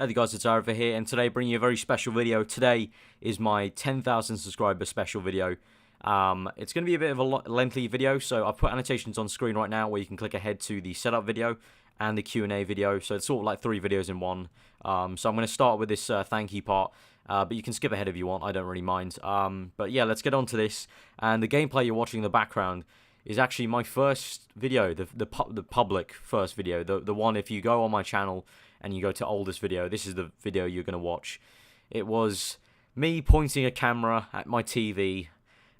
Hey guys, it's aarava here, and today bringing you a very special video. Today is my 10,000 subscriber special video. It's going to be a bit of a lengthy video, so I've put annotations on screen right now where you can click ahead to the setup video and the Q&A video, so it's sort of like 3 videos in one. So I'm going to start with this thank you part, but you can skip ahead if you want, I don't really mind. But yeah, let's get on to this, and the gameplay you're watching in the background is actually my first video, the public first video, the one if you go on my channel and you go to oldest video, this is the video you're going to watch. It was me pointing a camera at my TV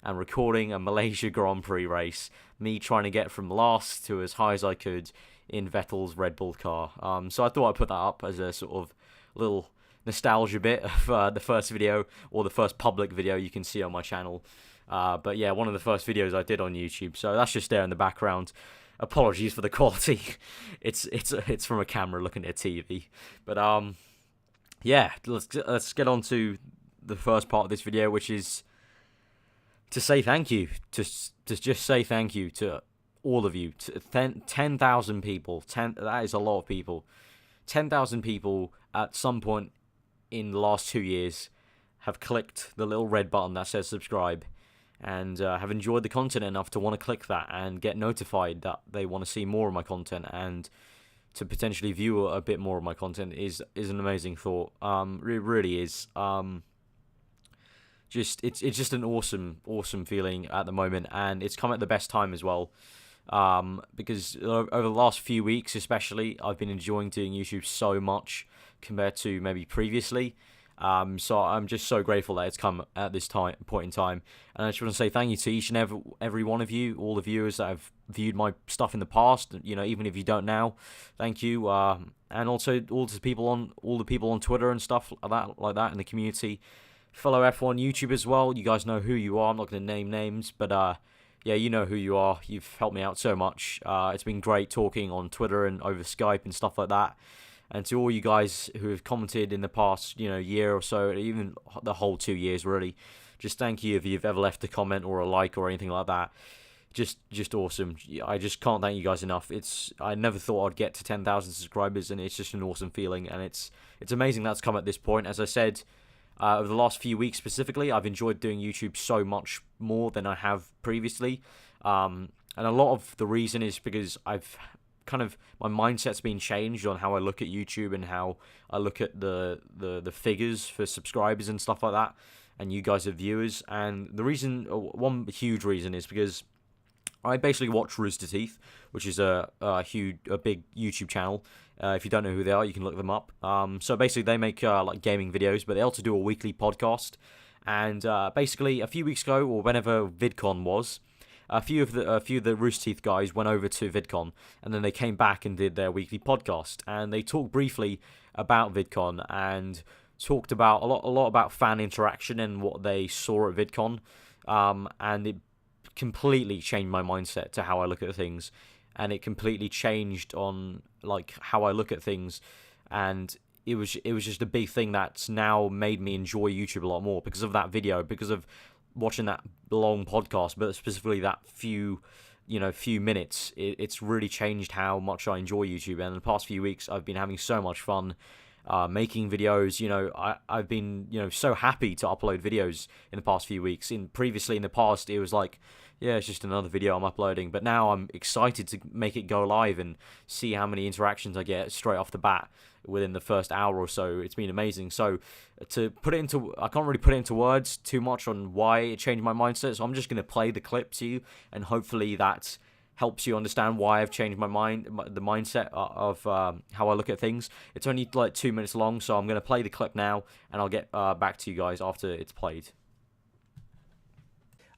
and recording a Malaysia Grand Prix race, me trying to get from last to as high as I could in Vettel's Red Bull car. So I thought I'd put that up as a sort of little nostalgia bit of the first video, or the first public video you can see on my channel. But yeah, one of the first videos I did on YouTube, so that's just there in the background. Apologies for the quality. It's from a camera looking at a TV. But yeah, let's get on to the first part of this video, which is to say thank you. To just say thank you to all of you. To 10,000 people. That is a lot of people. 10,000 people at some point in the last 2 years have clicked the little red button that says subscribe, and have enjoyed the content enough to want to click that and get notified that they want to see more of my content and to potentially view a bit more of my content is an amazing thought. It really is. It's just an awesome feeling at the moment, and it's come at the best time as well. Because over the last few weeks especially, I've been enjoying doing YouTube so much compared to maybe previously. So I'm just so grateful that it's come at this point in time, and I just want to say thank you to each and every one of you, all the viewers that have viewed my stuff in the past. You know, even if you don't now, thank you. And also all the people on Twitter and stuff like that in the community, fellow F1 YouTube as well. You guys know who you are. I'm not going to name names, but yeah, you know who you are. You've helped me out so much. It's been great talking on Twitter and over Skype and stuff like that. And to all you guys who have commented in the past, year or so, even the whole 2 years, really, just thank you if you've ever left a comment or a like or anything like that. Just awesome. I just can't thank you guys enough. I never thought I'd get to 10,000 subscribers, and it's just an awesome feeling. And it's amazing that's come at this point. As I said, over the last few weeks specifically, I've enjoyed doing YouTube so much more than I have previously. And a lot of the reason is because my mindset's been changed on how I look at YouTube and how I look at the figures for subscribers and stuff like that, and you guys are viewers. And the reason, one huge reason, is because I basically watch Rooster Teeth, which is a big YouTube channel. If you don't know who they are, you can look them up. So basically they make like gaming videos, but they also do a weekly podcast. And basically a few weeks ago, or whenever VidCon was, a few of the Rooster Teeth guys went over to VidCon, and then they came back and did their weekly podcast, and they talked briefly about VidCon and talked about a lot about fan interaction and what they saw at VidCon, and it completely changed my mindset to how I look at things, and it completely changed on like how I look at things, and it was just a big thing that's now made me enjoy YouTube a lot more because of that video, because of watching that long podcast, but specifically that few minutes. It's really changed how much I enjoy YouTube, and in the past few weeks I've been having so much fun making videos. I've been so happy to upload videos in the past few weeks. Previously in the past it was like, yeah, it's just another video I'm uploading, but now I'm excited to make it go live and see how many interactions I get straight off the bat within the first hour or so. It's been amazing. So I can't really put it into words too much on why it changed my mindset, so I'm just going to play the clip to you, and hopefully that helps you understand why I've changed my mindset of how I look at things. It's only like 2 minutes long, so I'm going to play the clip now, and I'll get back to you guys after it's played.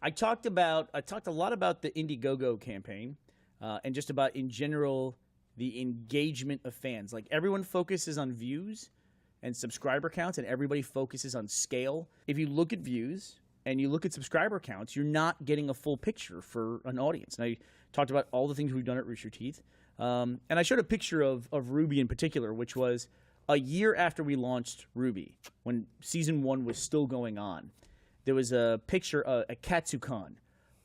I talked a lot about the Indiegogo campaign, and just about in general the engagement of fans. Like, everyone focuses on views and subscriber counts, and everybody focuses on scale. If you look at views and you look at subscriber counts, you're not getting a full picture for an audience. And I talked about all the things we've done at Rooster Teeth, and I showed a picture of Ruby in particular, which was a year after we launched Ruby, when Season 1 was still going on. There was a picture, a Katsucon,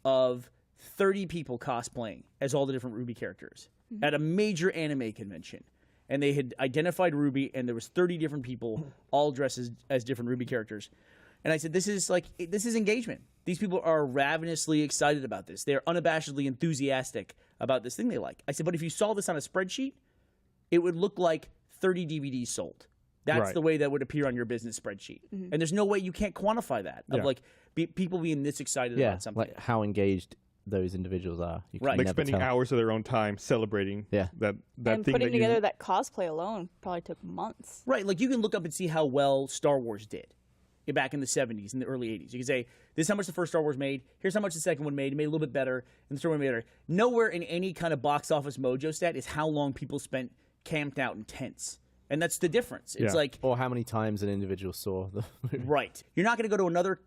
of 30 people cosplaying as all the different Ruby characters at a major anime convention. and they had identified Ruby, and there was 30 different people all dressed as different Ruby characters. And I said, this is engagement. These people are ravenously excited about this. They're unabashedly enthusiastic about this thing they like. I said, but if you saw this on a spreadsheet, it would look like 30 DVDs sold. That's the way that would appear on your business spreadsheet. And there's no way you can't quantify that, of like people being this excited about something. Like how engaged those individuals are. You can like never spending tell. hours of their own time celebrating that and thing putting that together that cosplay alone probably took months. Right, like you can look up and see how well Star Wars did back in the 70s and the early 80s. You can say, this is how much the first Star Wars made, here's how much the second one made, it made a little bit better, and the third one made better. Nowhere in any kind of box office mojo stat is how long people spent camped out in tents. And that's the difference. It's like... Or how many times an individual saw the movie. Right. You're not going to go to another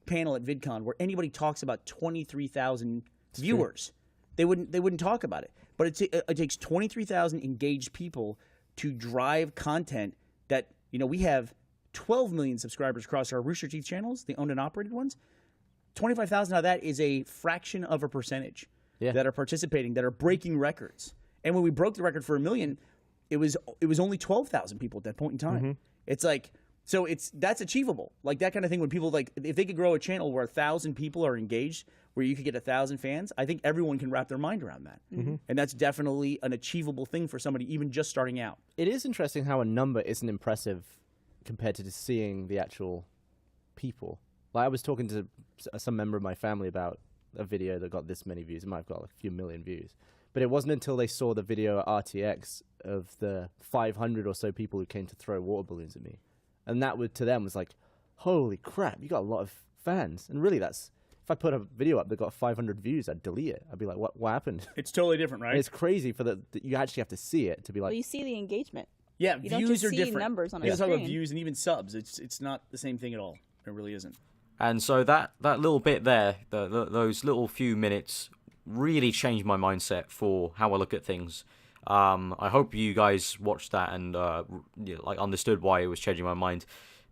panel at VidCon where anybody talks about 23,000 viewers. They wouldn't talk about it. But it takes 23,000 engaged people to drive content that, we have 12 million subscribers across our Rooster Teeth channels, the owned and operated ones. 25,000 of that is a fraction of a percentage that are participating, that are breaking records. And when we broke the record for 1 million, it was only 12,000 people at that point in time. It's like, so that's achievable. Like that kind of thing when people if they could grow a channel where 1,000 people are engaged, where you could get 1,000 fans, I think everyone can wrap their mind around that. And that's definitely an achievable thing for somebody even just starting out. It is interesting how a number isn't impressive compared to just seeing the actual people. Like I was talking to some member of my family about a video that got this many views. It might have got like a few million views. But it wasn't until they saw the video at RTX of the 500 or so people who came to throw water balloons at me. And that to them was like, holy crap, you got a lot of fans. And really if I put a video up that got 500 views, I'd delete it. I'd be like, what happened? It's totally different, right? And it's crazy you actually have to see it to be like... Well, you see the engagement. Yeah, you views don't just are see different. Numbers on You a talk about screen. views and even subs. It's not the same thing at all. It really isn't. And so that little bit there, those little few minutes, really changed my mindset for how I look at things. I hope you guys watched that and understood why it was changing my mind.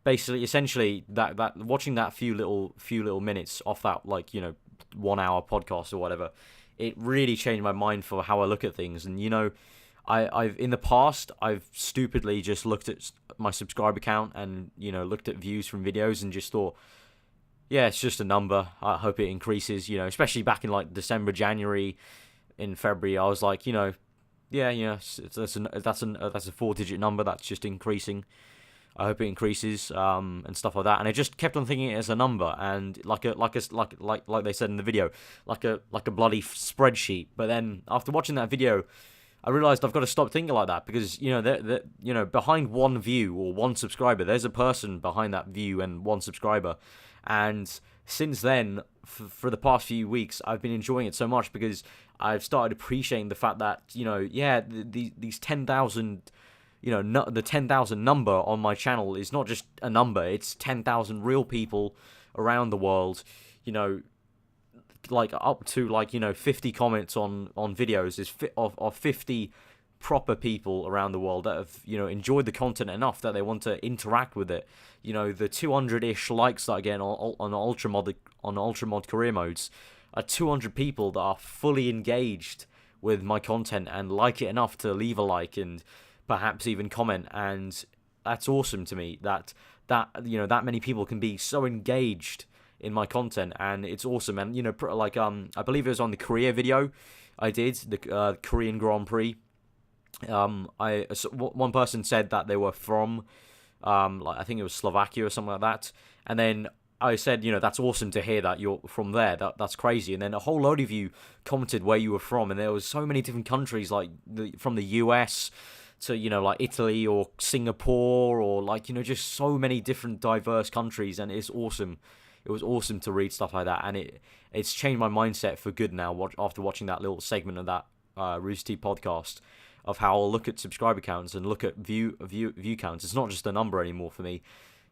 Basically, essentially, that watching that few little minutes off that 1 hour podcast or whatever, it really changed my mind for how I look at things. And I've in the past I've stupidly just looked at my subscriber count and looked at views from videos and just thought, yeah, it's just a number. I hope it increases. Especially back in December, January, in February, I was like, that's a 4-digit number that's just increasing. I hope it increases and stuff like that. And I just kept on thinking it as a number and like they said in the video, like a bloody spreadsheet. But then after watching that video, I realized I've got to stop thinking like that because behind one view or one subscriber, there's a person behind that view and one subscriber. And since then, for the past few weeks, I've been enjoying it so much because I've started appreciating the fact that these 10,000. The 10,000 number on my channel is not just a number. It's 10,000 real people around the world, up to 50 comments on videos of 50 proper people around the world that have, enjoyed the content enough that they want to interact with it. The 200-ish likes that I get on Ultra Mod career modes are 200 people that are fully engaged with my content and like it enough to leave a like and perhaps even comment, and that's awesome to me that that many people can be so engaged in my content, and it's awesome. And I believe it was on the Korea video I did, the Korean Grand Prix. One person said that they were from I think it was Slovakia or something like that, and then I said, that's awesome to hear that you're from there. That's crazy. And then a whole load of you commented where you were from, and there was so many different countries, from the US to Italy or Singapore or just so many different diverse countries, and it's awesome. It was awesome to read stuff like that, and it's changed my mindset for good now. After watching that little segment of that Rooster Teeth podcast, of how I'll look at subscriber counts and look at view counts. It's not just a number anymore for me.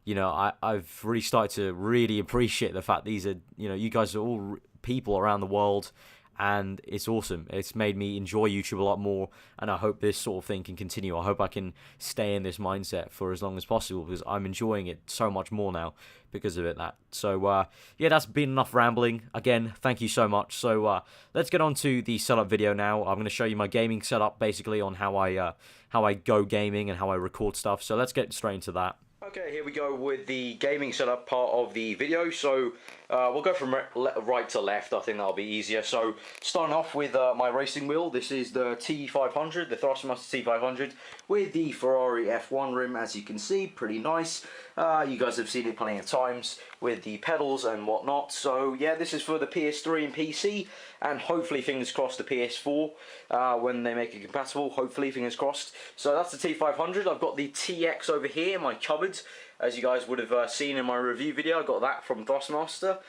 I've really started to really appreciate the fact these are you guys are all people around the world. And it's awesome. It's made me enjoy YouTube a lot more, and I hope this sort of thing can continue. I hope I can stay in this mindset for as long as possible because I'm enjoying it so much more now because of it. So yeah, that's been enough rambling. Again, thank you so much. So let's get on to the setup video now. I'm going to show you my gaming setup, basically on how I go gaming and how I record stuff. So let's get straight into that. Okay, here we go with the gaming setup part of the video. So we'll go from right to left. I think that'll be easier. So starting off with my racing wheel. This is the T500, the Thrustmaster T500 with the Ferrari F1 rim, as you can see, pretty nice. You guys have seen it plenty of times with the pedals and whatnot. So yeah, this is for the PS3 and PC, and hopefully, fingers crossed, the PS4 when they make it compatible. Hopefully, fingers crossed. So that's the T500. I've got the TX over here in my cupboard, as you guys would have seen in my review video. I got that from Thrustmaster.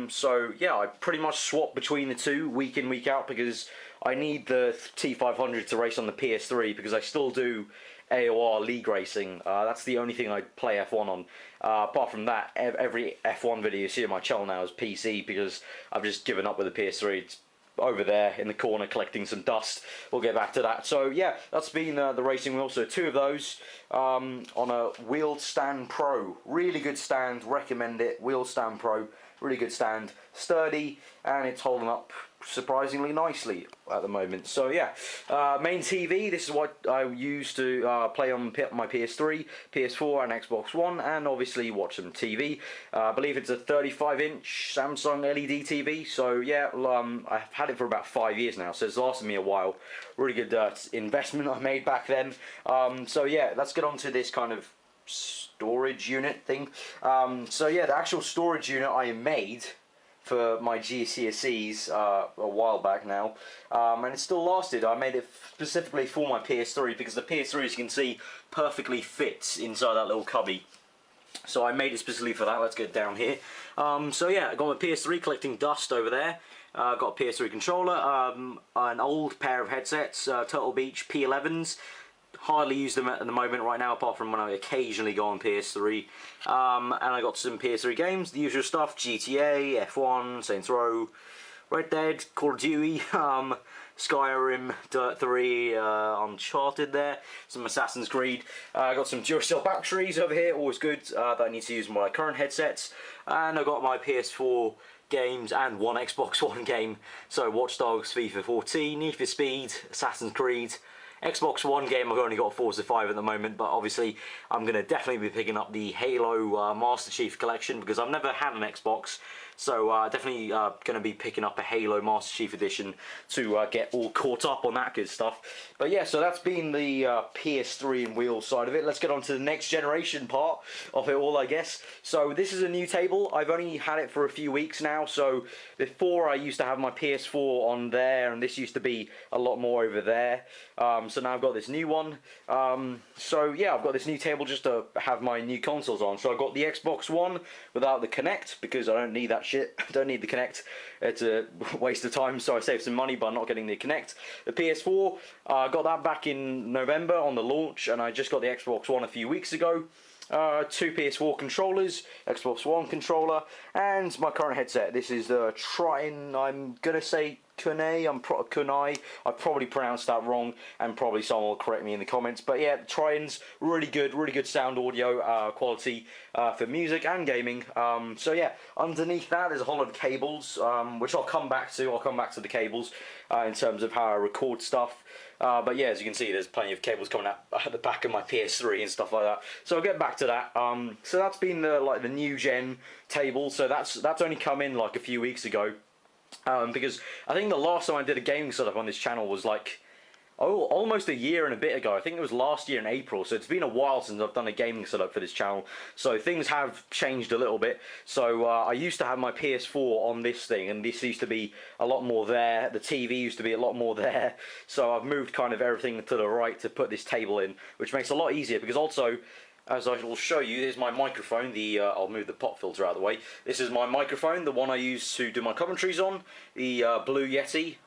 So yeah, I pretty much swap between the two week in, week out, because I need the T500 to race on the PS3, because I still do AOR league racing. That's the only thing I play F1 on. Apart from that, every F1 video you see on my channel now is PC, because I've just given up with the PS3. It's over there in the corner collecting some dust. We'll get back to that. So yeah, that's been the racing wheel. So two of those on a Wheel Stand Pro. Really good stand, recommend it. Wheel Stand Pro, really good stand, sturdy, and it's holding up surprisingly nicely at the moment. So yeah, main TV, this is what I use to play on my PS3, PS4 and Xbox One, and obviously watch some TV. I believe it's a 35-inch Samsung LED TV. So yeah, I've had it for about 5 years now, so it's lasted me a while. Really good investment I made back then. So yeah, let's get on to this kind of storage unit thing. So yeah, the actual storage unit I made for my GCSEs a while back now, and it still lasted. I made it specifically for my PS3, because the PS3, as you can see, perfectly fits inside that little cubby. So I made it specifically for that. Let's get down here. So yeah, I got my PS3 collecting dust over there. Got a PS3 controller, an old pair of headsets, Turtle Beach P11s. Hardly use them at the moment right now, apart from when I occasionally go on PS3. And I got some PS3 games, the usual stuff: GTA, F1, Saints Row, Red Dead, Call of Duty, Skyrim, Dirt 3, Uncharted there, some Assassin's Creed. I got some Duracell batteries over here, always good, that I need to use in my current headsets. And I got my PS4 games and one Xbox One game. So Watch Dogs, FIFA 14, Need for Speed, Assassin's Creed. Xbox One game, I've only got Forza 5 at the moment, but obviously I'm going to definitely be picking up the Halo Master Chief Collection, because I've never had an Xbox. So definitely going to be picking up a Halo Master Chief Edition to get all caught up on that good stuff. But yeah, so that's been the PS3 and wheel side of it. Let's get on to the next generation part of it all, I guess. So this is a new table. I've only had it for a few weeks now. So before, I used to have my PS4 on there, and this used to be a lot more over there. So now I've got this new one. So yeah, I've got this new table just to have my new consoles on. So I've got the Xbox One without the Kinect, because I don't need that shit. I don't need the Kinect. It's a waste of time, so I saved some money by not getting the Kinect. The PS4, I got that back in November on the launch, and I just got the Xbox One a few weeks ago. Two PS4 controllers, Xbox One controller, and my current headset. This is the Triton, I'm gonna say Kunai, Kunai. I probably pronounced that wrong, and probably someone will correct me in the comments. But yeah, Triton's really good sound audio quality for music and gaming. So yeah, underneath that there's a whole lot of cables, which I'll come back to. I'll come back to the cables in terms of how I record stuff. But yeah, as you can see, there's plenty of cables coming out at the back of my PS3 and stuff like that. So I'll get back to that. So that's been the new gen table. So that's only come in like a few weeks ago. Because I think the last time I did a gaming setup on this channel was like, almost a year and a bit ago. I think it was last year in April, so it's been a while since I've done a gaming setup for this channel. So things have changed a little bit. So I used to have my PS4 on this thing, and this used to be a lot more there. The TV used to be a lot more there. So I've moved kind of everything to the right to put this table in, which makes it a lot easier, because also, as I will show you, here's my microphone. I'll move the pop filter out of the way. This is my microphone, the one I use to do my commentaries on, the Blue Yeti.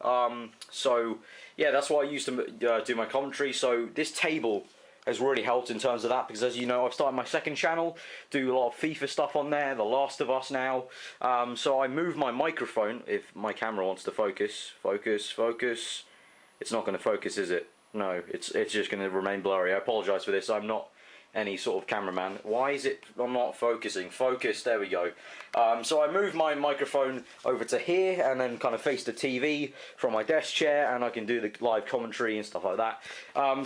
So yeah, that's what I use to do my commentary. So this table has really helped in terms of that, because as you know, I've started my second channel, do a lot of FIFA stuff on there, The Last of Us now. So I moved my microphone, if my camera wants to focus. It's not going to focus, is it? No, it's just going to remain blurry. I apologise for this. I'm not any sort of cameraman. Why is it I'm not focusing? Focus, there we go. So I moved my microphone over to here and then kind of face the TV from my desk chair, and I can do the live commentary and stuff like that.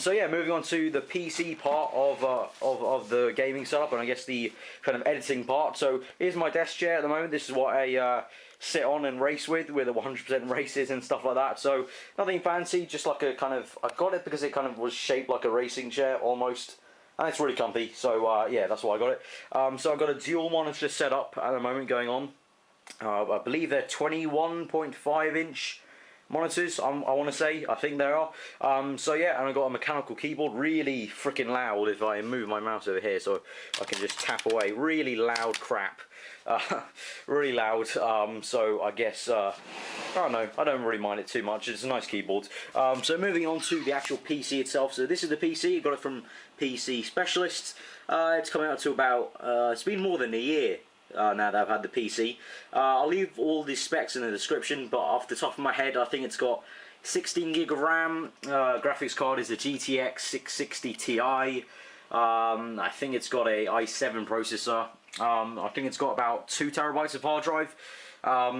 So yeah, moving on to the PC part of the gaming setup, and I guess the kind of editing part. So here's my desk chair at the moment. This is what I sit on and race with the 100% races and stuff like that. So nothing fancy, just like a kind of, I got it because it kind of was shaped like a racing chair almost. And it's really comfy, so yeah, that's why I got it. So I've got a dual monitor set up at the moment going on. I believe they're 21.5 inch monitors, I want to say. I think they are. So yeah, and I've got a mechanical keyboard, really freaking loud if I move my mouse over here so I can just tap away. Really loud crap. Really loud, so I guess, I don't know, I don't really mind it too much. It's a nice keyboard. So moving on to the actual PC itself. So this is the PC, I got it from PC Specialist. It's coming out to about, it's been more than a year now that I've had the PC. I'll leave all the specs in the description, but off the top of my head, I think it's got 16 gig of RAM, graphics card is a GTX 660 Ti, I think it's got a i7 processor. I think it's got about 2 terabytes of hard drive.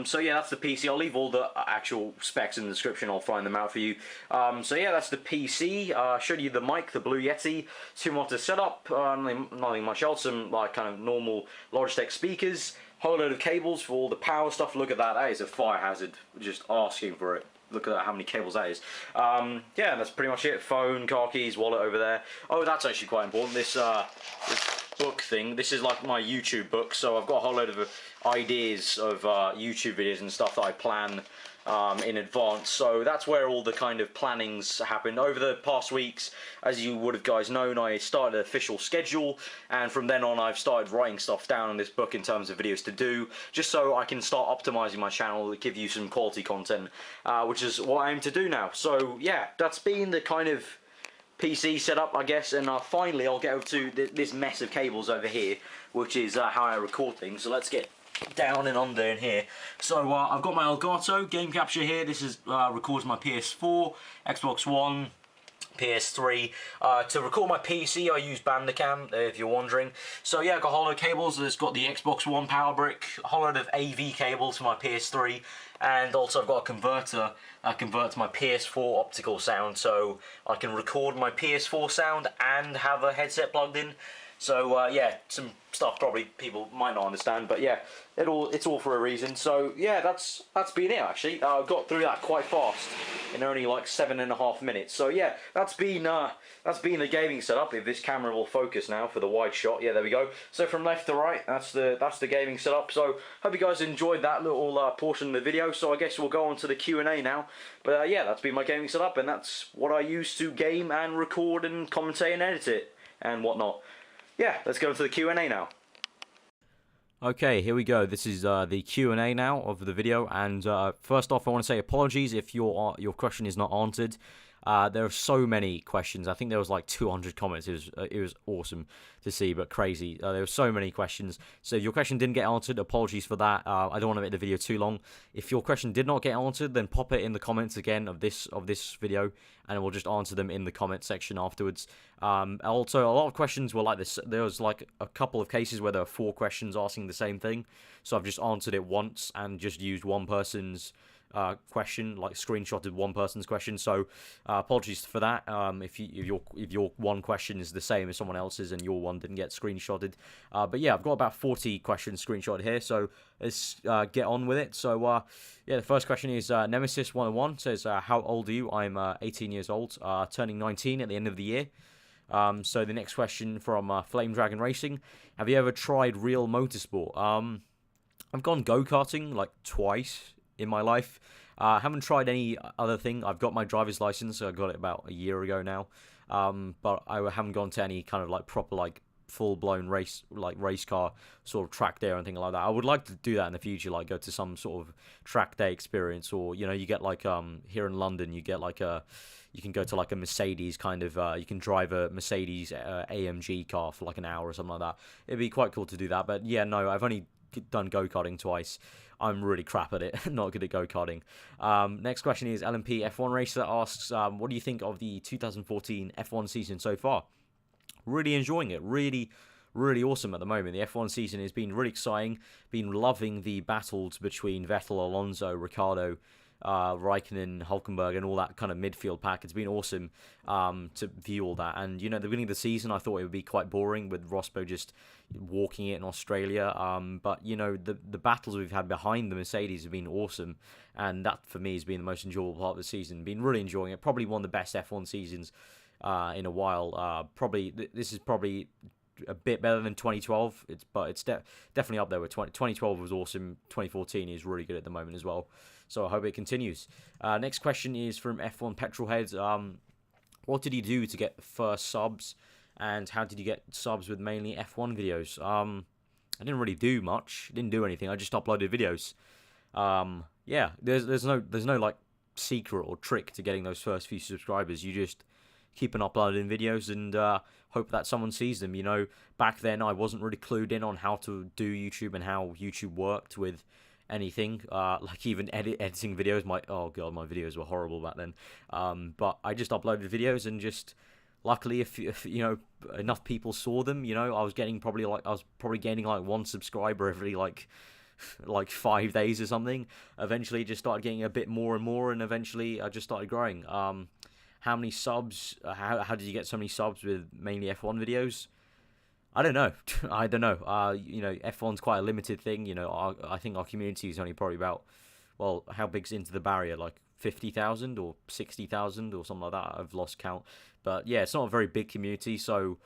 So yeah, that's the PC. I'll leave all the actual specs in the description. I'll find them out for you. So yeah, that's the PC. Showed you the mic, the Blue Yeti. 2 monitor setup. Nothing much else. Some like kind of normal Logitech speakers. Whole load of cables for all the power stuff. Look at that. That is a fire hazard. Just asking for it. Look at that, how many cables that is. Yeah, that's pretty much it. Phone, car keys, wallet over there. Oh, that's actually quite important. This book thing, this is like my YouTube book, so I've got a whole load of ideas of YouTube videos and stuff that I plan in advance. So that's where all the kind of plannings happened over the past weeks. As you would have guys known, I started an official schedule, and from then on I've started writing stuff down in this book in terms of videos to do, just so I can start optimizing my channel to give you some quality content, which is what I aim to do now. So yeah, that's been the kind of PC setup, I guess, and finally I'll get over to this mess of cables over here, which is how I record things. So let's get down and under in here. So I've got my Elgato game capture here. This is records my PS4, Xbox One, PS3. To record my PC I use Bandicam, if you're wondering. So yeah, I've got a whole load of cables. It's got the Xbox One power brick, a whole load of AV cables for my PS3, and also I've got a converter that converts my PS4 optical sound, so I can record my PS4 sound and have a headset plugged in. So yeah, some stuff probably people might not understand, but yeah, it's all for a reason. So yeah, that's been it actually. I got through that quite fast in only like 7.5 minutes. So yeah, that's been the gaming setup. If this camera will focus now for the wide shot, yeah, there we go. So from left to right, that's the gaming setup. So hope you guys enjoyed that little portion of the video. So I guess we'll go on to the Q&A now. But yeah, that's been my gaming setup, and that's what I use to game and record and commentate and edit it and whatnot. Yeah, let's go into the Q&A now. Okay, here we go. This is the Q&A now of the video, and first off I want to say apologies if your question is not answered. There are so many questions. I think there was like 200 comments. It was awesome to see, but crazy. There were so many questions. So if your question didn't get answered, apologies for that. I don't want to make the video too long. If your question did not get answered, then pop it in the comments again of this video, and we'll just answer them in the comment section afterwards. Also, a lot of questions were like this. There was like a couple of cases where there were 4 questions asking the same thing. So I've just answered it once and just used one person's question, like screenshotted one person's question. So apologies for that. If your one question is the same as someone else's and your one didn't get screenshotted, but yeah, I've got about 40 questions screenshotted here, so let's get on with it. So yeah, the first question is Nemesis 101 says, how old are you? I'm 18 years old, turning 19 at the end of the year. So the next question from Flame Dragon Racing: have you ever tried real motorsport? I've gone go-karting like twice in my life. I haven't tried any other thing. I've got my driver's license, so I got it about a year ago now. But I haven't gone to any kind of like proper like full-blown race car sort of track day or anything like that. I would like to do that in the future, like go to some sort of track day experience, or you know, you get like here in London, you get like you can go to like a Mercedes kind of, you can drive a Mercedes AMG car for like an hour or something like that. It'd be quite cool to do that. But yeah, no, I've only done go-karting twice. I'm really crap at it, not good at go-karting. Next question is LMP F1 Racer asks, what do you think of the 2014 F1 season so far? really enjoying it. Really, really awesome at the moment. The F1 season has been really exciting. Been loving the battles between Vettel, Alonso, Ricciardo, Raikkonen, Hulkenberg, and all that kind of midfield pack. It's been awesome to view all that. And, at the beginning of the season, I thought it would be quite boring with Rosberg just walking it in Australia. But, the battles we've had behind the Mercedes have been awesome. And that, for me, has been the most enjoyable part of the season. Been really enjoying it. Probably one of the best F1 seasons in a while. This is probably a bit better than 2012, but it's definitely up there with 2012 was awesome. 2014 is really good at the moment as well, so I hope it continues. Next question is from F1 Petrol Heads. What did you do to get the first subs, and how did you get subs with mainly F1 videos? I didn't really do much, didn't do anything. I just uploaded videos. Yeah, there's no like secret or trick to getting those first few subscribers. You just keep on uploading videos and hope that someone sees them. Back then I wasn't really clued in on how to do YouTube and how YouTube worked with anything, like even editing videos. My videos were horrible back then. But I just uploaded videos, and just luckily, if enough people saw them, I was probably gaining like one subscriber every like 5 days or something. Eventually, it just started getting a bit more and more, and eventually I just started growing. How many subs? How did you get so many subs with mainly F1 videos? I don't know. I don't know. F1's quite a limited thing. I think our community is only probably about, well, how big's Into the Barrier? Like 50,000 or 60,000 or something like that. I've lost count. But yeah, it's not a very big community. So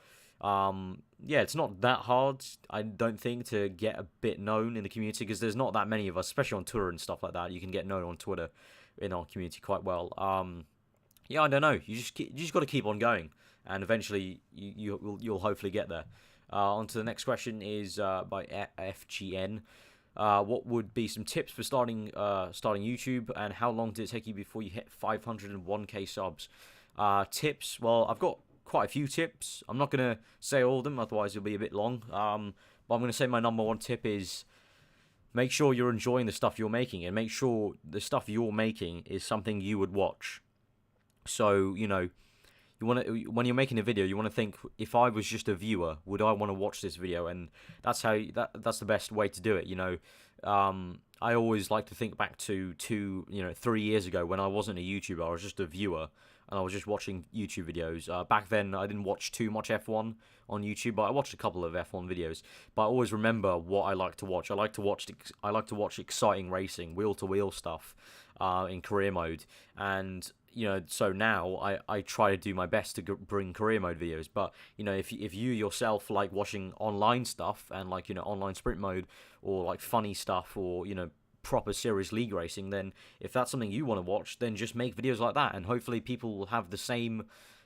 yeah, it's not that hard, I don't think, to get a bit known in the community, because there's not that many of us, especially on Twitter and stuff like that. You can get known on Twitter in our community quite well. Yeah, I don't know. You just got to keep on going, and eventually you'll hopefully get there. On to the next question is by FGN. What would be some tips for starting YouTube, and how long did it take you before you hit 501k subs? Tips. Well, I've got quite a few tips. I'm not gonna say all of them, otherwise it'll be a bit long. But I'm gonna say my number one tip is make sure you're enjoying the stuff you're making, and make sure the stuff you're making is something you would watch. So, you want to, when you're making a video, you want to think, if I was just a viewer, would I want to watch this video? And that's that's the best way to do it. I always like to think back to 3 years ago when I wasn't a YouTuber. I was just a viewer, and I was just watching YouTube videos. Back then, I didn't watch too much F1 on YouTube, but I watched a couple of F1 videos. But I always remember what I like to watch. I like to watch exciting racing, wheel-to-wheel stuff in career mode. And so now I try to do my best to bring career mode videos. But if you yourself like watching online stuff, and like online sprint mode, or like funny stuff, or proper serious league racing, then if that's something you want to watch, then just make videos like that, and hopefully people will have the same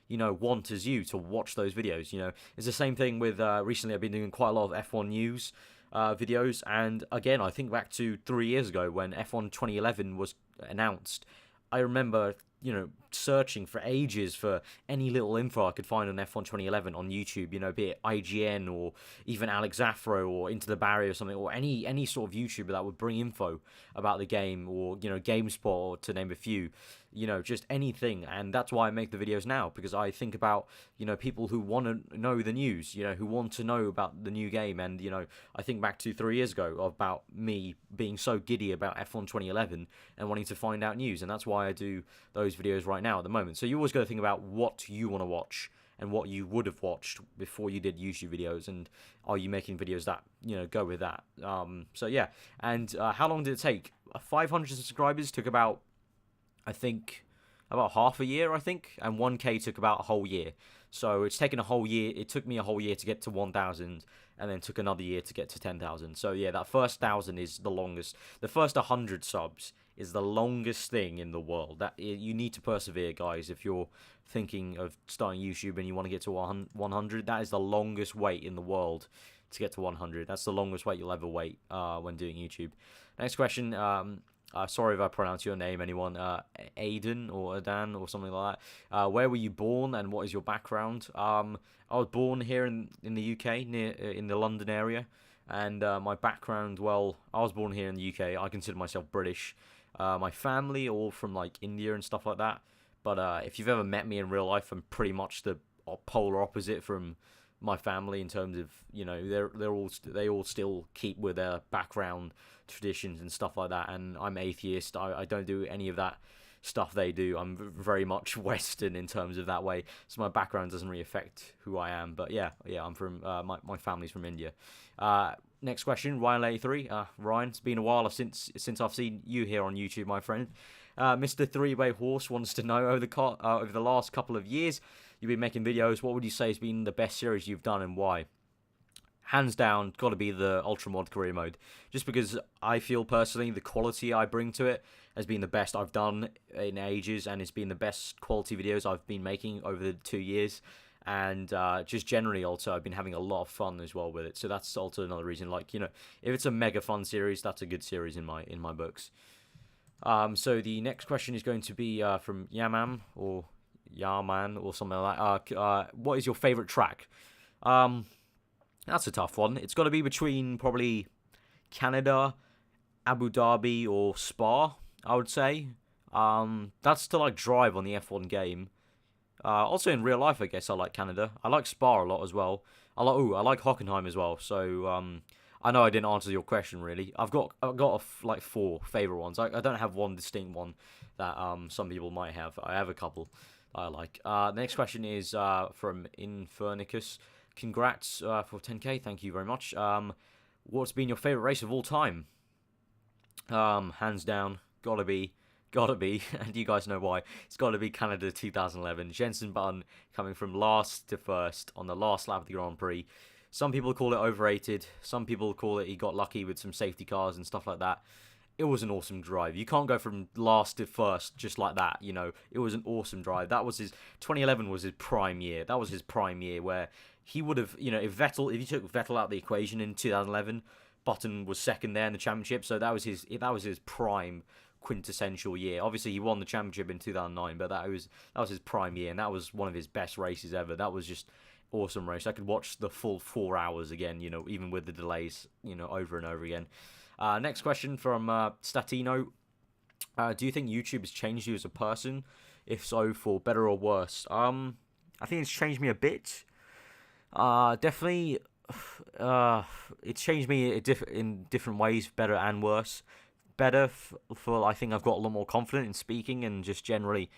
want as you to watch those videos. It's the same thing with recently I've been doing quite a lot of F1 news videos, and again, I think back to 3 years ago when F1 2011 was announced. I remember searching for ages for any little info I could find on F1 2011 on YouTube, be it IGN or even Alex Afro or Into the Barrier or something, or any sort of YouTuber that would bring info about the game, or GameSpot, to name a few, just anything. And that's why I make the videos now, because I think about people who want to know the news, who want to know about the new game. And I think back to 3 years ago about me being so giddy about F1 2011 and wanting to find out news, and that's why I do those videos right now at the moment. So you always got to think about what you want to watch and what you would have watched before you did YouTube videos, and are you making videos that go with that. So yeah. And how long did it take? 500 subscribers took about, I think, about half a year, I think, and 1K took about a whole year. So it's taken a whole year. It took me a whole year to get to 1,000, and then took another year to get to 10,000. So yeah, that first 1,000 is the longest. The first 100 subs is the longest thing in the world. That you need to persevere, guys. If you're thinking of starting YouTube and you want to get to 100, that is the longest wait in the world to get to 100. That's the longest wait you'll ever wait when doing YouTube. Next question. Sorry if I pronounce your name, anyone. Aiden or Adan or something like that. Where were you born, and what is your background? I was born here in the UK, near in the London area. And my background, well, I was born here in the UK. I consider myself British. My family all from like India and stuff like that. But if you've ever met me in real life, I'm pretty much the polar opposite from my family in terms of, you know, they all still keep with their background traditions and stuff like that, and I'm atheist. I don't do any of that stuff they do. I'm very much Western in terms of that way, so my background doesn't really affect who I am. But yeah, I'm from my family's from India. Next question, Ryan83. Ryan, it's been a while since I've seen you here on YouTube, my friend. Mr. Three-Way Horse wants to know over the last couple of years you've been making videos. What would you say has been the best series you've done and why? Hands down, got to be the Ultra Mod career mode. Just because I feel personally the quality I bring to it has been the best I've done in ages, and it's been the best quality videos I've been making over the 2 years. And just generally also I've been having a lot of fun as well with it. So that's also another reason, like, you know, if it's a mega fun series, that's a good series in my books. So the next question is going to be from Yamam or Yaman or something like that. What is your favorite track? That's a tough one. It's got to be between probably Canada, Abu Dhabi, or Spa, I would say. That's to like drive on the F1 game. Also in real life, I guess I like Canada. I like Spa a lot as well. I like Hockenheim as well. So I know I didn't answer your question really. I've got like 4 favorite ones. I don't have one distinct one that some people might have. I have a couple I like. The next question is from Infernicus. Congrats for 10k. Thank you very much. What's been your favorite race of all time? Hands down, gotta be, and you guys know why. It's gotta be Canada 2011. Jenson Button coming from last to first on the last lap of the Grand Prix. Some people call it overrated. Some people call it he got lucky with some safety cars and stuff like that. It was an awesome drive. You can't go from last to first just like that, you know. It was an awesome drive. 2011 was his prime year. That was his prime year where he would have, you know, if you took Vettel out of the equation in 2011, Button was second there in the championship. So that was his prime quintessential year. Obviously he won the championship in 2009, but that was his prime year, and that was one of his best races ever. That was just awesome race. I could watch the full 4 hours again, you know, even with the delays, you know, over and over again. Next question from Statino. Do you think YouTube has changed you as a person? If so, for better or worse? I think it's changed me a bit. Definitely, it's changed me in different ways, better and worse. Better for I think I've got a lot more confident in speaking and just generally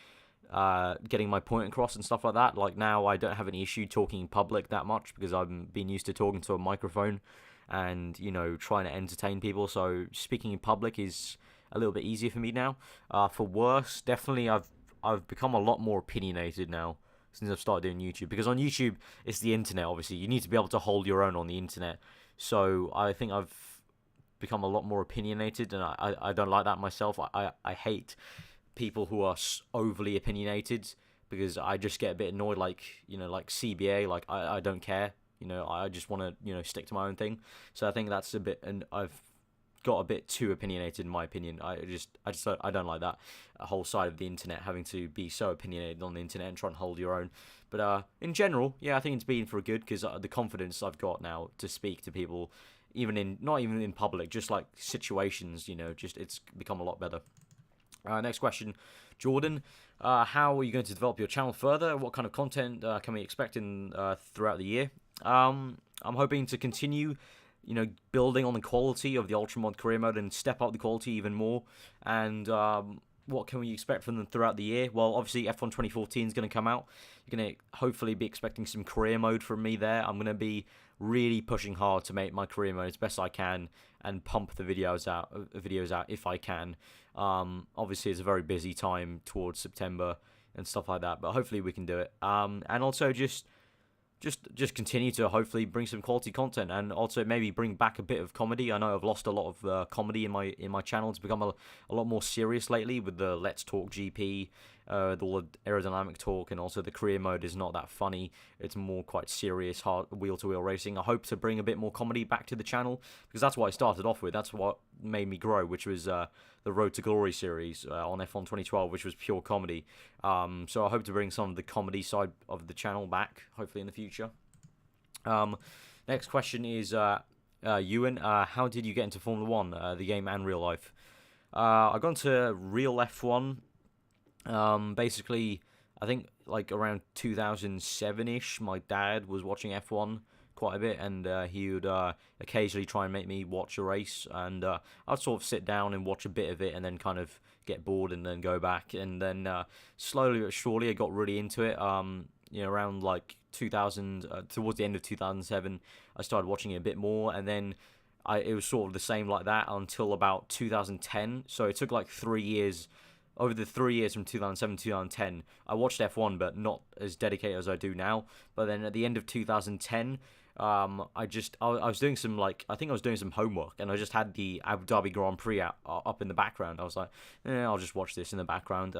getting my point across and stuff like that. Like now I don't have any issue talking in public that much because I've been used to talking to a microphone and, you know, trying to entertain people. So speaking in public is a little bit easier for me now. For worse, definitely I've become a lot more opinionated now since I've started doing YouTube, because on YouTube it's the internet. Obviously you need to be able to hold your own on the internet. So I think I've become a lot more opinionated, and I don't like that myself. I hate people who are overly opinionated, because I just get a bit annoyed, like, you know, like CBA, like I don't care, you know, I just want to, you know, stick to my own thing. So I think that's a bit, and I've got a bit too opinionated in my opinion. I don't like that whole side of the internet, having to be so opinionated on the internet and try and hold your own. But in general, yeah, I think it's been for good, because the confidence I've got now to speak to people, not even in public, just like situations, you know, just it's become a lot better. Next question, Jordan. How are you going to develop your channel further? What kind of content can we expect throughout the year? I'm hoping to continue, you know, building on the quality of the Ultra Mod career mode and step up the quality even more. And what can we expect from them throughout the year? Well, obviously F1 2014 is going to come out. You're going to hopefully be expecting some career mode from me there. I'm going to be really pushing hard to make my career mode as best I can and pump the videos out if I can. Obviously it's a very busy time towards September and stuff like that, but hopefully we can do it. And also just continue to hopefully bring some quality content, and also maybe bring back a bit of comedy. I know I've lost a lot of comedy in my channel. It's become a lot more serious lately with the Let's Talk GP, all the aerodynamic talk, and also the career mode is not that funny. It's more quite serious, hard wheel-to-wheel racing. I hope to bring a bit more comedy back to the channel, because that's what I started off with. That's what made me grow, which was the Road to Glory series on F1 2012, which was pure comedy. So I hope to bring some of the comedy side of the channel back, hopefully in the future. Next question is Ewan. How did you get into Formula 1, the game and real life? I got into real F1. Basically, I think like around 2007-ish, my dad was watching F1 quite a bit, and he would occasionally try and make me watch a race, and I'd sort of sit down and watch a bit of it, and then kind of get bored, and then go back, and then slowly but surely I got really into it. Around like 2000, towards the end of 2007, I started watching it a bit more, and then it was sort of the same like that until about 2010. So it took like 3 years. Over the 3 years from 2007 to 2010, I watched F1, but not as dedicated as I do now. But then at the end of 2010, I was doing some, like, I think I was doing some homework, and I just had the Abu Dhabi Grand Prix up in the background. I was like, I'll just watch this in the background.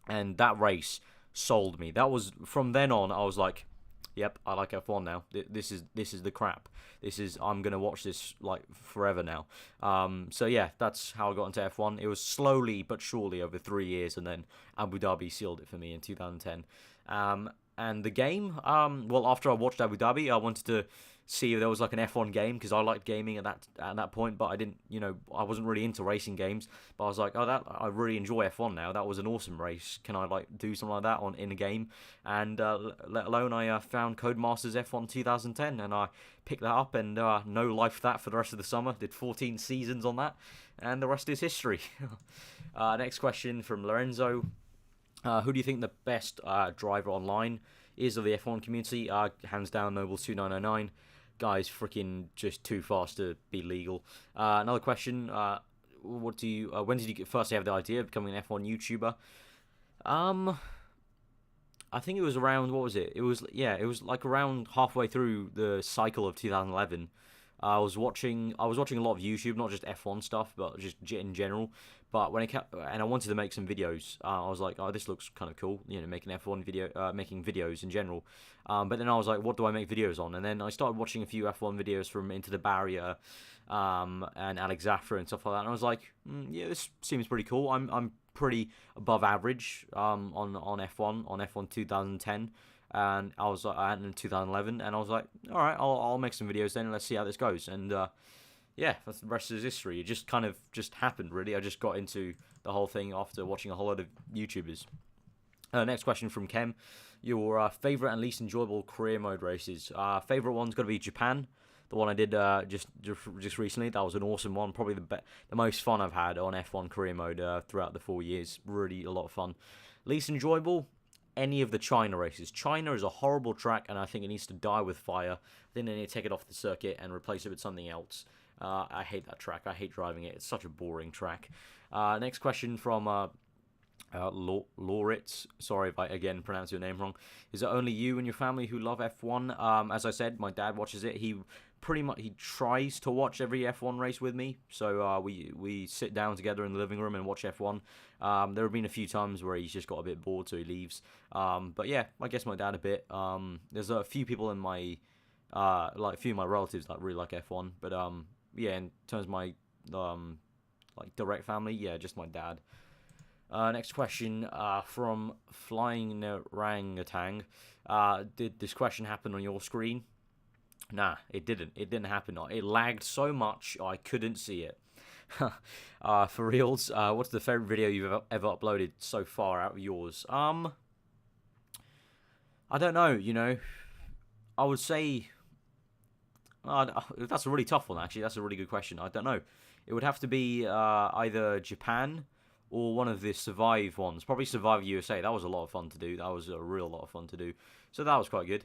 And that race sold me. That was, from then on, I was like, yep, I like F1 now. This is the crap. I'm gonna watch this like forever now. So yeah, that's how I got into F1. It was slowly but surely over 3 years, and then Abu Dhabi sealed it for me in 2010. And the game, well, after I watched Abu Dhabi, I wanted to see if there was like an F1 game, because I liked gaming at that point, but I didn't, I wasn't really into racing games. But I was like, I really enjoy F1 now. That was an awesome race. Can I like do something like that in a game? And let alone I found Codemasters F1 2010, and I picked that up, and no life that for the rest of the summer. Did 14 seasons on that, and the rest is history. Next question from Lorenzo. Who do you think the best driver online is of the F1 community? Hands down, Nobles 2909. Guy's freaking just too fast to be legal. Another question. When did you firstly have the idea of becoming an F1 YouTuber? I think it was around, what was it? It was like around halfway through the cycle of 2011. I was watching a lot of YouTube, not just F1 stuff, but just in general. But when and I wanted to make some videos, I was like, oh, this looks kind of cool, making F1 video, making videos in general. But then I was like, what do I make videos on? And then I started watching a few F1 videos from Into the Barrier, and Alex Zafra and stuff like that. And I was like, yeah, this seems pretty cool. I'm pretty above average on F1 2010. And I was in 2011, and I was like, all right, I'll make some videos then, and let's see how this goes. And yeah, that's the rest is history. It just kind of happened, really. I just got into the whole thing after watching a whole lot of YouTubers. Next question from Kem. Your favorite and least enjoyable career mode races. Favorite one's got to be Japan. The one I did just recently. That was an awesome one. Probably the most fun I've had on F1 career mode throughout the 4 years. Really a lot of fun. Least enjoyable, any of the China races. China is a horrible track, and I think it needs to die with fire. I think they need to take it off the circuit and replace it with something else. I hate that track. I hate driving it. It's such a boring track. Next question from Lauritz. Sorry if I again pronounce your name wrong. Is it only you and your family who love F1? As I said, my dad watches it. He tries to watch every F1 race with me. So we sit down together in the living room and watch F1. There have been a few times where he's just got a bit bored, so he leaves. But yeah, I guess my dad a bit. There's a few people in my like a few of my relatives that really like F1. But yeah, in terms of my like direct family, yeah, just my dad. Next question from Flying Orangutan. Did this question happen on your screen? Nah, it didn't. It didn't happen. It lagged so much I couldn't see it. For reals, what's the favorite video you've ever uploaded so far out of yours? I don't know. I would say that's a really tough one, actually. That's a really good question. I don't know. It would have to be either Japan or one of the Survive ones. Probably Survive USA. That was a lot of fun to do. That was a real lot of fun to do. So that was quite good.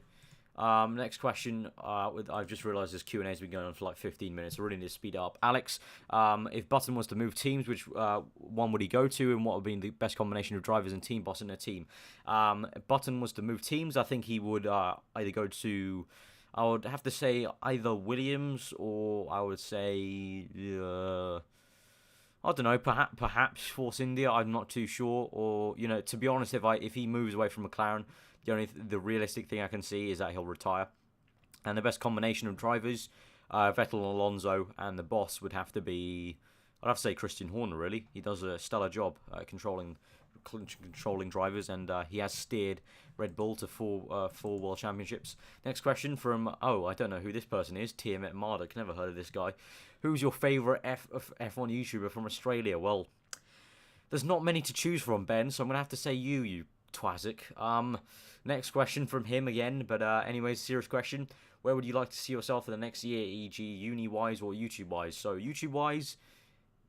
Next question. I've just realised this Q&A has been going on for like 15 minutes. I really need to speed up. Alex, if Button was to move teams, which one would he go to, and what would be the best combination of drivers and team boss in a team? If Button was to move teams, I think he would either go to... I would have to say either Williams, or I would say... I don't know, perhaps Force India. I'm not too sure. Or, to be honest, if he moves away from McLaren, the realistic thing I can see is that he'll retire. And the best combination of drivers, Vettel and Alonso, and the boss would have to be, I'd have to say Christian Horner, really. He does a stellar job controlling drivers, and he has steered Red Bull to four world championships. Next question from, I don't know who this person is, Tiamat Marduk, never heard of this guy. Who's your favourite F1 YouTuber from Australia? Well, there's not many to choose from, Ben, so I'm going to have to say you Twazik. Next question from him again, but anyways, serious question. Where would you like to see yourself in the next year, e.g. uni-wise or YouTube-wise? So YouTube-wise,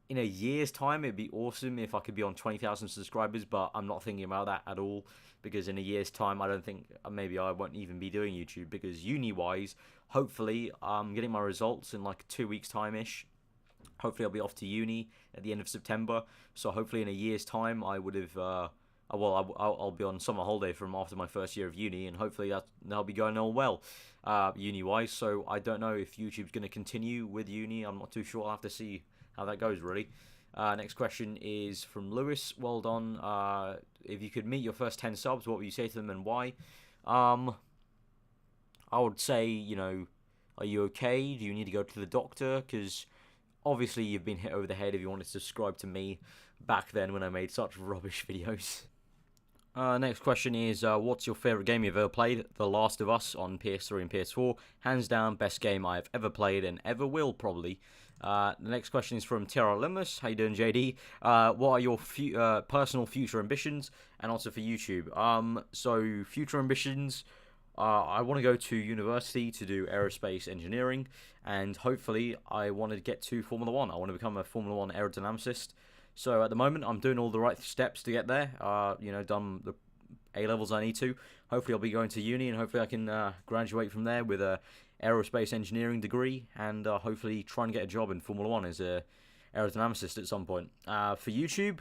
in a year's time, it'd be awesome if I could be on 20,000 subscribers, but I'm not thinking about that at all, because in a year's time, I don't think, maybe I won't even be doing YouTube, because uni-wise, hopefully, I'm getting my results in like 2 weeks' time-ish. Hopefully, I'll be off to uni at the end of September, so hopefully in a year's time, I would have, I'll be on summer holiday from after my first year of uni, and hopefully that'll be going all well, uni-wise, so I don't know if YouTube's going to continue with uni. I'm not too sure. I'll have to see how that goes, really. Next question is from Lewis. Well done. If you could meet your first 10 subs, what would you say to them and why? I would say, you know, are you okay? Do you need to go to the doctor? Because obviously you've been hit over the head if you want to subscribe to me back then when I made such rubbish videos. Next question is, what's your favourite game you've ever played? The Last of Us on PS3 and PS4. Hands down, best game I've ever played and ever will, probably. The next question is from Tara Limus. How you doing, JD? What are your personal future ambitions? And also for YouTube. So, future ambitions, I want to go to university to do aerospace engineering. And hopefully, I want to get to Formula 1. I want to become a Formula 1 aerodynamicist. So, at the moment, I'm doing all the right steps to get there. You know, done the A-levels I need to. Hopefully, I'll be going to uni, and hopefully I can graduate from there with a aerospace engineering degree, and hopefully try and get a job in Formula 1 as a aerodynamicist at some point. For YouTube,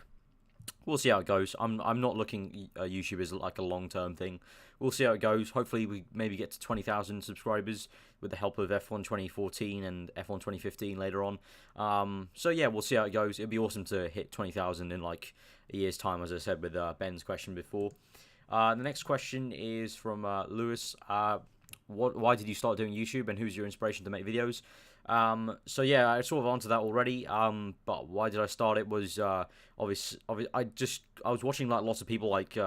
we'll see how it goes. I'm not looking at YouTube as like a long-term thing. We'll see how it goes. Hopefully we maybe get to 20,000 subscribers with the help of F1 2014 and F1 2015 later on. So yeah, we'll see how it goes. It'd be awesome to hit 20,000 in like a year's time, as I said with Ben's question before. The next question is from Lewis. Why did you start doing YouTube, and who's your inspiration to make videos? So yeah, I sort of answered that already. But why did I start it was obvious. I was watching like lots of people like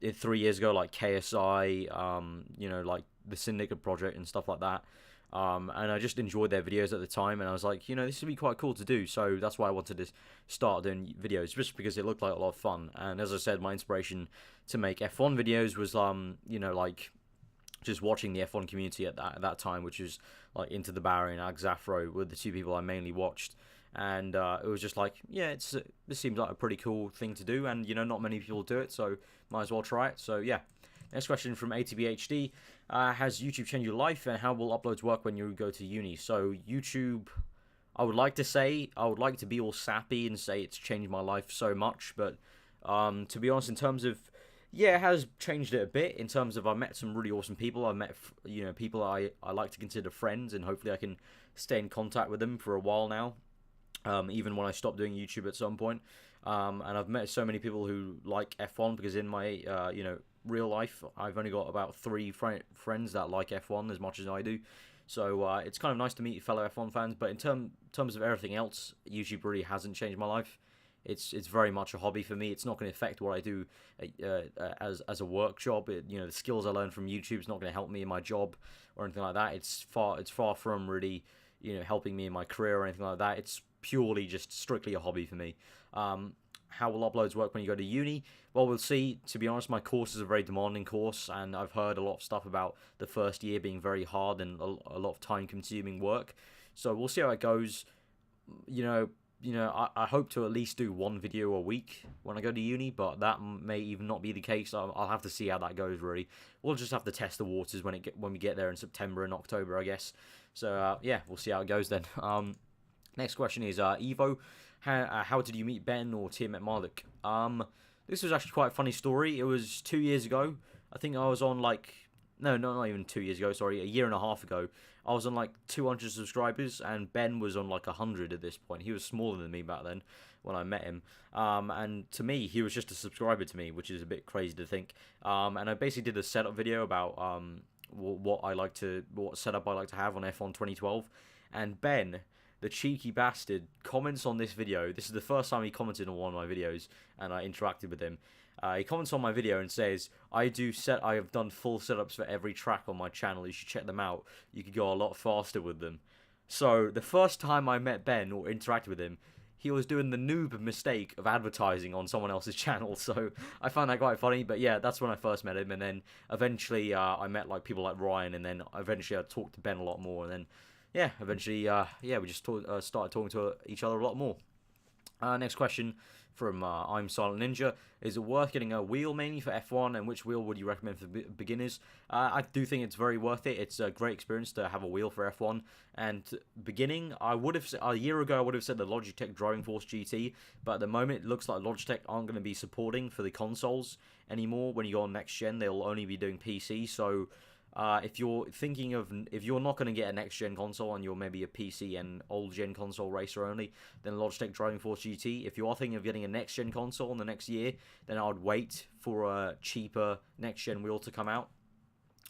3 years ago, like KSI, you know, like the Syndicate Project and stuff like that. And I just enjoyed their videos at the time, and I was like, you know, this would be quite cool to do. So that's why I wanted to start doing videos, just because it looked like a lot of fun. And as I said, my inspiration to make F1 videos was, you know, like just watching the F1 community at that time, which was like Into the Barry and Ag Zafro were the two people I mainly watched. And it was just like, yeah, this seems like a pretty cool thing to do, and you know, not many people do it, so might as well try it. So yeah. Next question from ATBHD. Has YouTube changed your life, and how will uploads work when you go to uni? So YouTube, I would like to be all sappy and say it's changed my life so much, but to be honest, in terms of, yeah, it has changed it a bit. In terms of, I met some really awesome people. I've met, you know, people I like to consider friends, and hopefully I can stay in contact with them for a while now, even when I stop doing YouTube at some point. And I've met so many people who like F1, because in my, you know, real life, I've only got about 3 friends that like F1 as much as I do. So it's kind of nice to meet fellow F1 fans. But in terms of everything else, YouTube really hasn't changed my life. It's very much a hobby for me. It's not going to affect what I do as a work job. You know, the skills I learn from YouTube is not going to help me in my job or anything like that. It's far from really, you know, helping me in my career or anything like that. It's purely just strictly a hobby for me. How will uploads work when you go to uni? Well, we'll see. To be honest, my course is a very demanding course, and I've heard a lot of stuff about the first year being very hard and a lot of time-consuming work. So we'll see how it goes. You know, I hope to at least do 1 video a week when I go to uni, but that may even not be the case. I'll have to see how that goes, really. We'll just have to test the waters when we get there in September and October, I guess. So, yeah, we'll see how it goes then. Next question is, Evo, how did you meet Ben or Tim at Malik? This was actually quite a funny story. It was 2 years ago. I think I was on, like, no, not even 2 years ago, sorry, a year and a half ago. I was on like 200 subscribers, and Ben was on like 100 at this point. He was smaller than me back then when I met him. And to me, he was just a subscriber to me, which is a bit crazy to think. And I basically did a setup video about what setup I like to have on F1 2012. And Ben, the cheeky bastard, comments on this video. This is the first time he commented on one of my videos, and I interacted with him. He comments on my video and says, I have done full setups for every track on my channel. You should check them out. You could go a lot faster with them. So the first time I met Ben or interacted with him, he was doing the noob mistake of advertising on someone else's channel. So I found that quite funny. But yeah, that's when I first met him, and then eventually I met like people like Ryan, and then eventually I talked to Ben a lot more, and then yeah, eventually we just started talking to each other a lot more. Next question from I'm Silent Ninja. Is it worth getting a wheel mainly for F1, and which wheel would you recommend for beginners? I do think it's very worth it. It's a great experience to have a wheel for F1. And beginning, I would have a year ago I would have said the Logitech Driving Force GT, but at the moment it looks like Logitech aren't going to be supporting for the consoles anymore. When you go on next gen, they'll only be doing PC. So if you're not going to get a next gen console and you're maybe a PC and old gen console racer only, then Logitech Driving Force GT. If you are thinking of getting a next gen console in the next year, then I would wait for a cheaper next gen wheel to come out.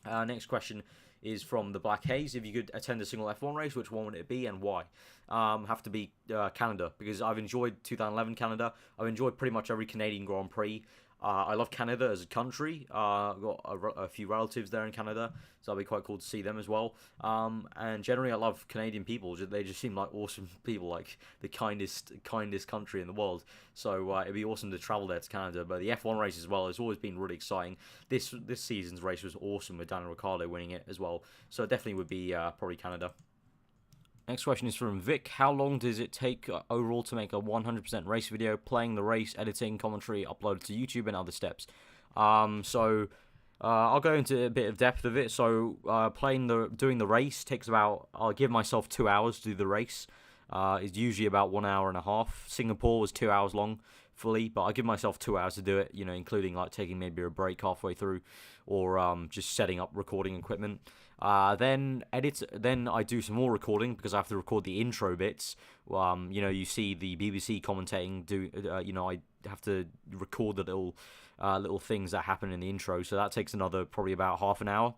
Next question is from the Black Haze. If you could attend a single F1 race, which one would it be and why? Have to be Canada, because I've enjoyed 2011 Canada. I've enjoyed pretty much every Canadian Grand Prix. I love Canada as a country. I've got a few relatives there in Canada, so it'll be quite cool to see them as well. And generally, I love Canadian people. They just seem like awesome people, like the kindest country in the world. So it'd be awesome to travel there to Canada. But the F1 race as well has always been really exciting. This season's race was awesome with Daniel Ricciardo winning it as well. So it definitely would be probably Canada. Next question is from Vic. How long does it take overall to make a 100% race video, playing the race, editing, commentary, upload to YouTube, and other steps? I'll go into a bit of depth of it. So doing the race takes about, I'll give myself 2 hours to do the race. It's usually about 1 hour and a half. Singapore was 2 hours long fully, but I give myself 2 hours to do it, including like taking maybe a break halfway through, or just setting up recording equipment. Then I do some more recording, because I have to record the intro bits. You see the BBC commentating. I have to record the little things that happen in the intro, so that takes another probably about half an hour.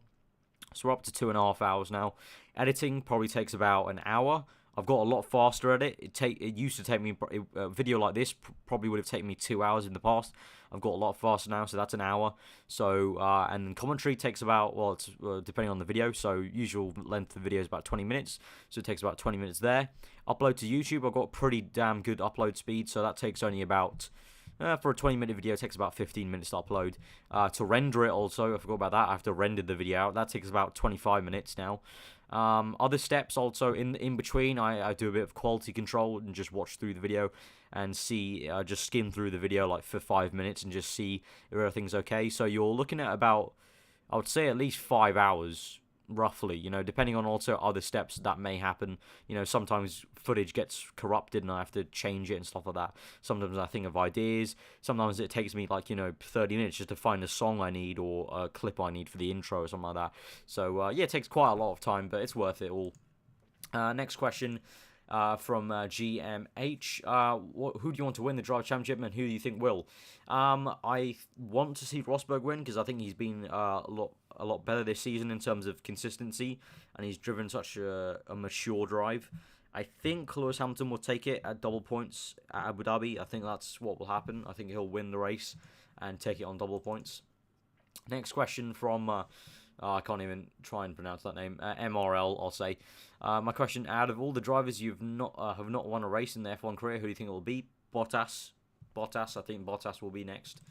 So we're up to 2.5 hours now. Editing probably takes about an hour. I've got a lot faster at it. It used to take me, a video like this probably would have taken me 2 hours in the past. I've got a lot faster now, so that's an hour. So, and commentary takes about, it's depending on the video, so usual length of the video is about 20 minutes, so it takes about 20 minutes there. Upload to YouTube, I've got pretty damn good upload speed, so that takes only about, for a 20-minute video, it takes about 15 minutes to upload. To render it also, I forgot about that, I have to render the video out. That takes about 25 minutes now. Other steps also in between, I do a bit of quality control and just watch through the video and see, just skim through the video like for 5 minutes and just see if everything's okay. So you're looking at about, I would say, at least 5 hours roughly, depending on also other steps that may happen. Sometimes footage gets corrupted and I have to change it and stuff like that. Sometimes I think of ideas. Sometimes it takes me like, 30 minutes just to find a song I need or a clip I need for the intro or something like that. So, it takes quite a lot of time, but it's worth it all. Next question from GMH. Who do you want to win the Drive Championship, and who do you think will? I want to see Rosberg win, because I think he's been a lot better this season in terms of consistency, and he's driven such a mature drive. I think Lewis Hamilton will take it at double points at Abu Dhabi. I think that's what will happen. I think he'll win the race and take it on double points. Next question from I can't even try and pronounce that name. MRL, I'll say. My question: out of all the drivers you've not have not won a race in their F1 career, who do you think it will be? Bottas. I think Bottas will be next.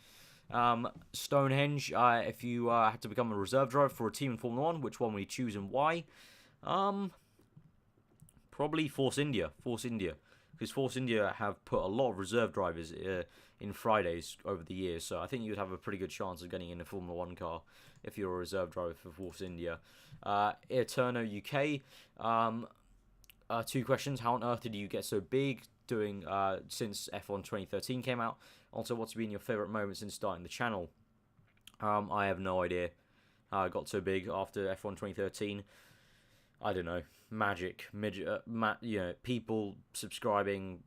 Stonehenge. If you had to become a reserve driver for a team in Formula 1, which one would you choose and why? Probably Force India. Because Force India have put a lot of reserve drivers in Fridays over the years, so I think you'd have a pretty good chance of getting in a Formula 1 car if you're a reserve driver for Force India. Eterno UK, 2 questions. How on earth did you get so big doing since F1 2013 came out? Also, what's been your favourite moment since starting the channel? I have no idea how I got so big after F1 2013. I don't know. Magic, people subscribing,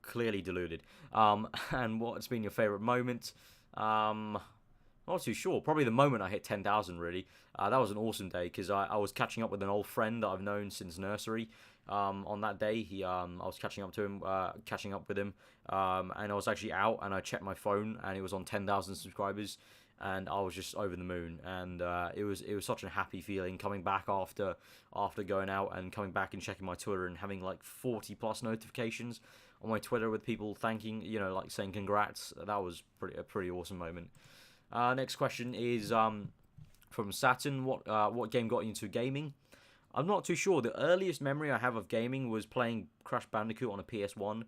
clearly deluded. And what's been your favourite moment? Not too sure. Probably the moment I hit 10,000, really. That was an awesome day, because I was catching up with an old friend that I've known since nursery. On that day, I was catching up with him, and I was actually out, and I checked my phone, and it was on 10,000 subscribers. And I was just over the moon, and it was such a happy feeling coming back after going out and coming back and checking my Twitter and having like 40 plus notifications. on my Twitter with people thanking, like saying congrats. That was a pretty awesome moment. Next question is from Saturn. What game got you into gaming? I'm not too sure. The earliest memory I have of gaming was playing Crash Bandicoot on a PS1.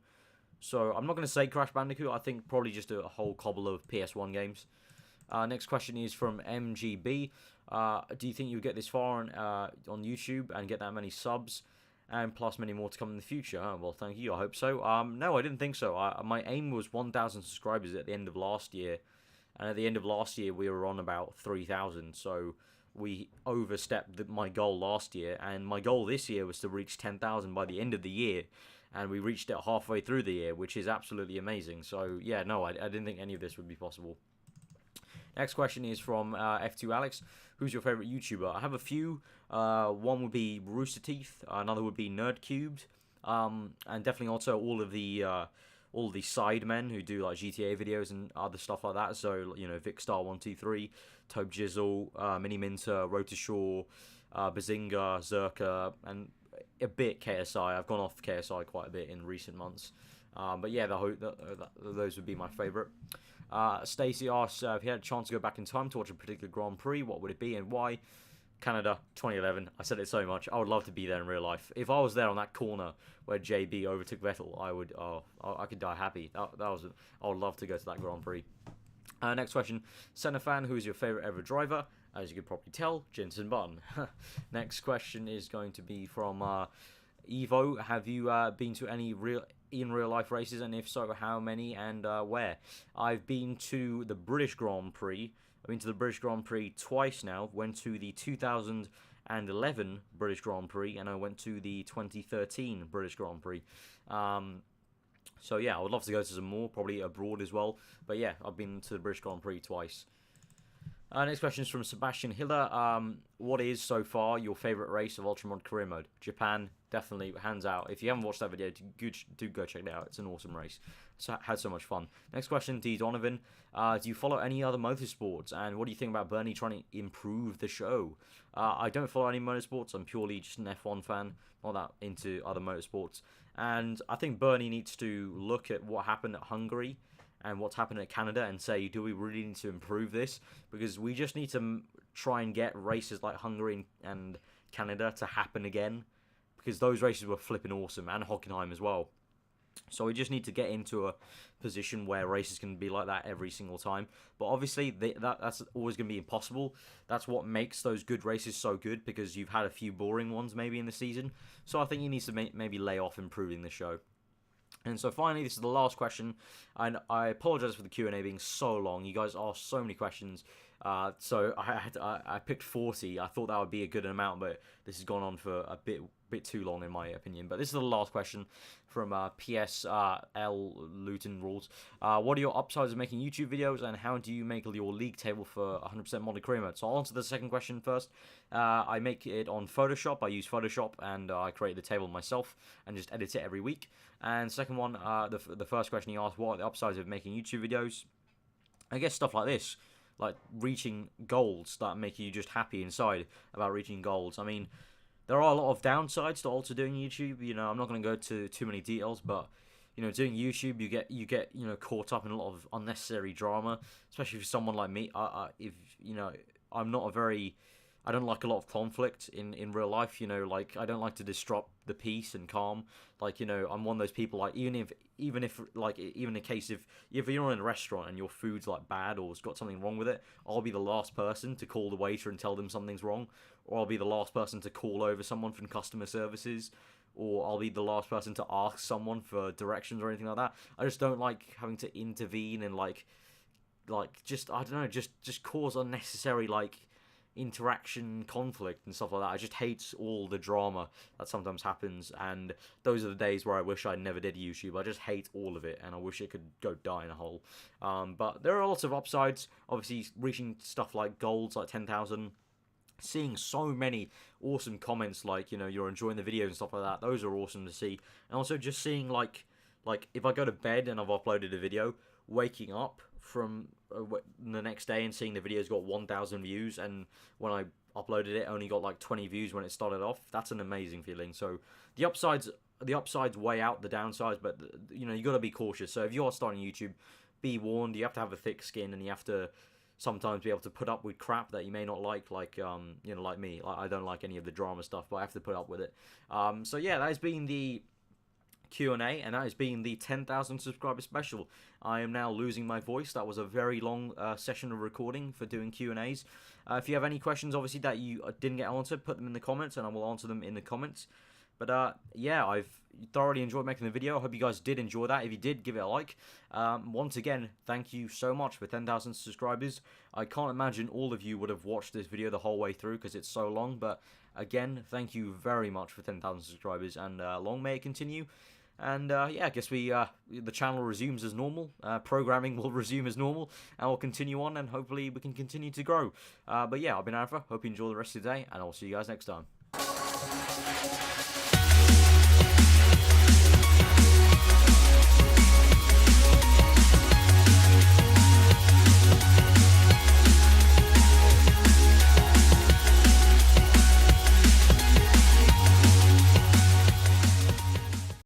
So I'm not going to say Crash Bandicoot. I think probably just a whole cobble of PS1 games. Next question is from MGB. Do you think you'll get this far on YouTube and get that many subs? And plus many more to come in the future? Well, thank you. I hope so. No, I didn't think so. My aim was 1,000 subscribers at the end of last year. And at the end of last year, we were on about 3,000. So we overstepped my goal last year. And my goal this year was to reach 10,000 by the end of the year. And we reached it halfway through the year, which is absolutely amazing. So, yeah, no, I didn't think any of this would be possible. Next question is from F2 Alex. Who's your favorite YouTuber? I have a few. One would be Rooster Teeth. Another would be Nerd Cubed. And definitely also all of the side men who do like GTA videos and other stuff like that. So, Vicstar123, Tobe Jizzle, Mini Minter, Rotashaw, Bazinga, Zerka, and a bit KSI. I've gone off KSI quite a bit in recent months. But yeah, those would be my favorite. Stacy asks, if you had a chance to go back in time to watch a particular Grand Prix, what would it be and why? Canada, 2011. I said it so much. I would love to be there in real life. If I was there on that corner where JB overtook Vettel, I could die happy. I would love to go to that Grand Prix. Next question. Senna Fan, who is your favorite ever driver? As you could probably tell, Jensen Button. Next question is going to be from Evo. Have you been to any real life races, and if so, how many and where? I've been to the British Grand Prix. I've been to the British Grand Prix twice now. Went to the 2011 British Grand Prix, and I went to the 2013 British Grand Prix. So yeah, I would love to go to some more, probably abroad as well. But yeah, I've been to the British Grand Prix twice. Next question is from Sebastian Hillier. What is, so far, your favourite race of Ultramod Career Mode? Japan, definitely, hands out. If you haven't watched that video, do go check it out. It's an awesome race. Had so much fun. Next question, D. Donovan. Do you follow any other motorsports? And what do you think about Bernie trying to improve the show? I don't follow any motorsports. I'm purely just an F1 fan. Not that into other motorsports. And I think Bernie needs to look at what happened at Hungary and what's happened at Canada and say, do we really need to improve this? Because we just need to try and get races like Hungary and Canada to happen again, because those races were flipping awesome, and Hockenheim as well. So we just need to get into a position where races can be like that every single time. But obviously, that's always going to be impossible. That's what makes those good races so good, because you've had a few boring ones maybe in the season. So I think he needs to maybe lay off improving the show. And so finally, this is the last question, and I apologize for the Q&A being so long. You guys asked so many questions, so I picked 40. I thought that would be a good amount, but this has gone on for a bit too long in my opinion. But this is the last question from PSL Luton Rules. What are your upsides of making YouTube videos, and how do you make your league table for 100% modded career mode? So I'll answer the second question first. I make it on Photoshop. I use Photoshop, and I create the table myself and just edit it every week. And second one, the first question you asked, what are the upsides of making YouTube videos? I guess stuff like this, like reaching goals that make you just happy inside about reaching goals. I mean, there are a lot of downsides to also doing YouTube. I'm not going to go to too many details, but doing YouTube, you get caught up in a lot of unnecessary drama, especially for someone like me. I don't like a lot of conflict in real life. Like, I don't like to disrupt the peace and calm. Like, I'm one of those people, like, even in case if you're in a restaurant and your food's like bad or it's got something wrong with it, I'll be the last person to call the waiter and tell them something's wrong, or I'll be the last person to call over someone from customer services, or I'll be the last person to ask someone for directions or anything like that. I just don't like having to intervene and just, I don't know, just cause unnecessary interaction, conflict and stuff like that. I just hate all the drama that sometimes happens, and those are the days where I wish I never did YouTube. I just hate all of it, and I wish it could go die in a hole. But there are lots of upsides. Obviously, reaching stuff like golds, like 10,000, seeing so many awesome comments like, you're enjoying the videos and stuff like that. Those are awesome to see. And also just seeing like if I go to bed and I've uploaded a video, waking up from the next day and seeing the video's got 1,000 views, and when I uploaded it only got like 20 views when it started off, that's an amazing feeling. So the upsides the upsides weigh out the downsides, but you know, you got to be cautious. So if you are starting YouTube, be warned. You have to have a thick skin, and you have to sometimes be able to put up with crap that you may not like you know, like me. I don't like any of the drama stuff, but I have to put up with it. So yeah, that has been the Q&A, and that has been the 10,000 subscriber special. I am now losing my voice. That was a very long session of recording for doing Q&As. If you have any questions, obviously, that you didn't get answered, put them in the comments, and I will answer them in the comments. But yeah, I've thoroughly enjoyed making the video. I hope you guys did enjoy that. If you did, give it a like. Once again, thank you so much for 10,000 subscribers. I can't imagine all of you would have watched this video the whole way through because it's so long. But again, thank you very much for 10,000 subscribers, and long may it continue. And yeah, I guess the channel resumes as normal. Programming will resume as normal, and we'll continue on, and hopefully we can continue to grow. But yeah, I've been aarava. Hope you enjoy the rest of the day, and I'll see you guys next time.